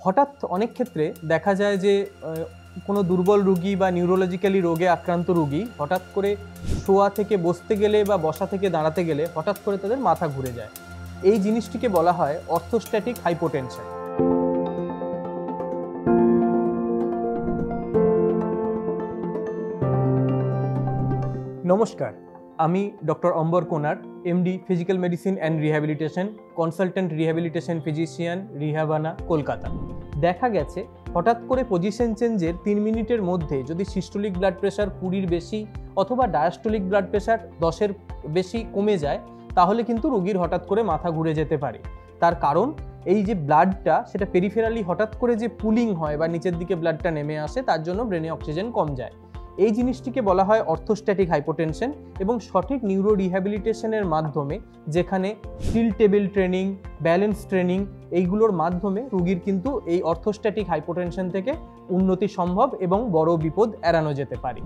হঠাৎ অনেক ক্ষেত্রে দেখা যায় যে কোনো দুর্বল রোগী বা নিউরোলজিক্যালি রোগে আক্রান্ত রোগী হঠাৎ করে শোয়া থেকে বসতে গেলে বা বসা থেকে দাঁড়াতে গেলে হঠাৎ করে তাদের মাথা ঘুরে যায়। এই জিনিসটিকে বলা হয় অর্থোস্ট্যাটিক হাইপোটেনশন। নমস্কার, আমি doctor Ambar Konar, MD physical medicine and rehabilitation, consultant rehabilitation physician, রিহ্যাবানা, কলকাতা। দেখা গেছে হঠাৎ করে পজিশন চেঞ্জের 3 মিনিটের মধ্যে যদি সিস্টোলিক ব্লাড প্রেশার 20-এর বেশি অথবা ডায়াস্টোলিক ব্লাড প্রেশার 10-এর বেশি কমে যায়, তাহলে কিন্তু রোগীর হঠাৎ করে মাথা ঘুরে যেতে পারে। তার কারণ এই যে ব্লাডটা সেটা পেরিফেরালি হঠাৎ করে যে পুলিং হয় বা নিচের দিকে ব্লাডটা নেমে আসে, তার জন্য ব্রেনে অক্সিজেন কম যায়। এই জিনিসটিকে বলা হয় অর্থোস্ট্যাটিক হাইপোটেনশন এবং সঠিক নিউরো রিহ্যাবিলিটেশনের মাধ্যমে, যেখানে স্টিল টেবিল ট্রেনিং, ব্যালেন্স ট্রেনিং, এইগুলোর মাধ্যমে রোগীর কিন্তু এই অর্থোস্ট্যাটিক হাইপোটেনশন থেকে উন্নতি সম্ভব এবং বড় বিপদ এড়ানো যেতে পারে।